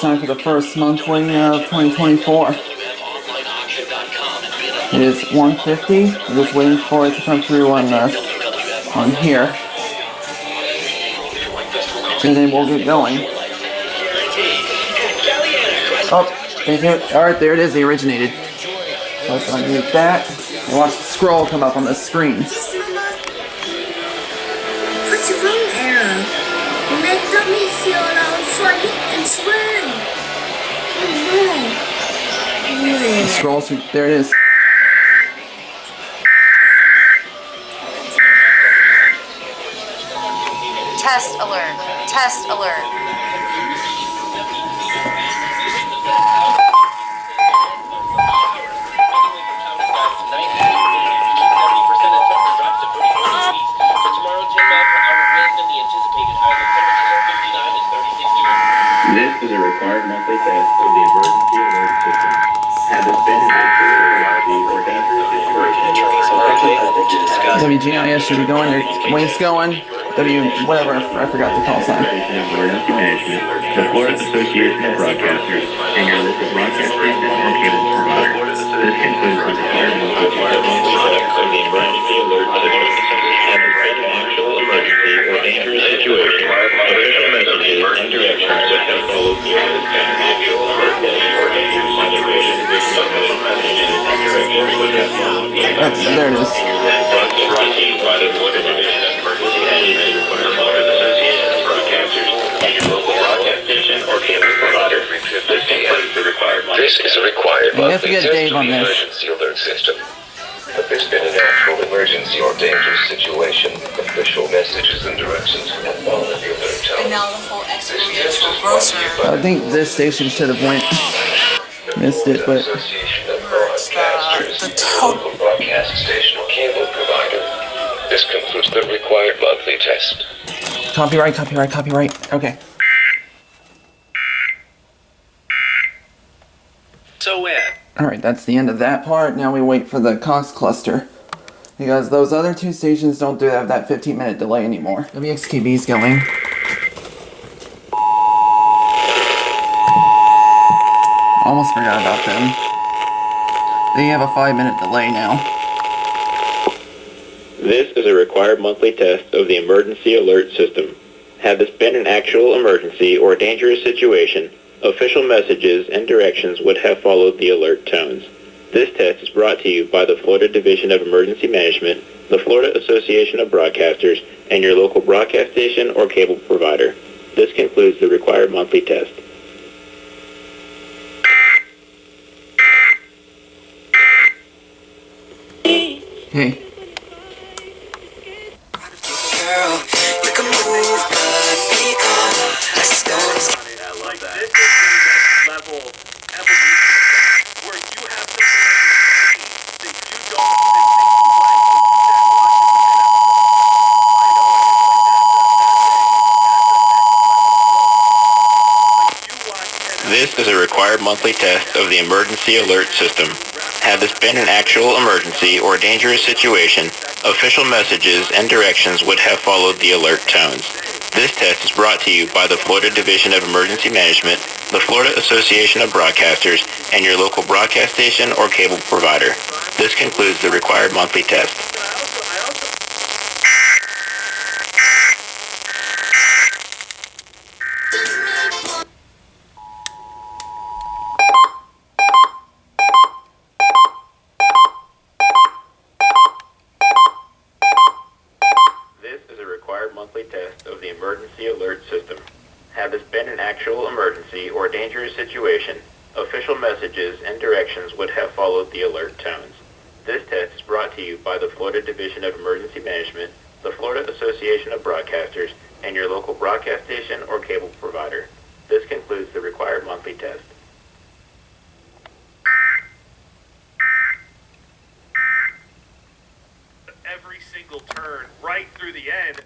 time for the first monthly of 2024. It is 150. I'm just waiting for it to come through on here. And then we'll get going. Oh, alright, there it is. They originated. Let's unmute that. And watch the scroll come up on the screen. What's wrong, Aaron? You make me feel all funny and sweaty. Oh no. Scroll through. There it is. Test alert. Test alert. This is a required monthly test of the emergency alert system. Has this been an actual emergency or dangerous situation? WGIS should be going. Their wings going. Whatever. I forgot the call sign. Emergency Management, the Florida Association of Broadcasters, and your local broadcast station or cable provider. This concludes the required monthly test of the emergency alert system. Has this been an actual emergency or dangerous situation? Official messages and directions that have followed the alert. There it is. This is a required monthly test of the emergency alert system. If there's been an actual emergency or dangerous situation, official messages and directions will follow the alert tone. And now the whole experiential grocer. I think this station should have went. Missed it, but. Association of Broadcasters, local broadcast station or cable provider. This concludes the required monthly test. Copyright. Okay. So Alright, that's the end of that part. Now we wait for the Cox cluster. Because those other two stations don't have that 15-minute delay anymore. WXKB's going. Almost forgot about them. They have a 5-minute delay now. This is a required monthly test of the emergency alert system. Had this been an actual emergency or dangerous situation, official messages and directions would have followed the alert tones. This test is brought to you by the Florida Division of Emergency Management, the Florida Association of Broadcasters, and your local broadcast station or cable provider. This concludes the required monthly test. Hey. Like this is the next level evolution where you have to learn that you don't even think you like when you sat and watched it with an episode. I know, like This is a required monthly test of the emergency alert system. Had this been an actual emergency or dangerous situation, official messages and directions would have followed the alert tones. This test is brought to you by the Florida Division of Emergency Management, the Florida Association of Broadcasters, and your local broadcast station or cable provider. This concludes the required monthly test. This is a required monthly test of the emergency alert system. Had this been an actual emergency or dangerous situation, official messages and directions would have followed the alert tones. This test is brought to you by the Florida Division of Emergency Management, the Florida Association of Broadcasters, and your local broadcast station or cable provider. This concludes the required monthly test. every single turn right through the end.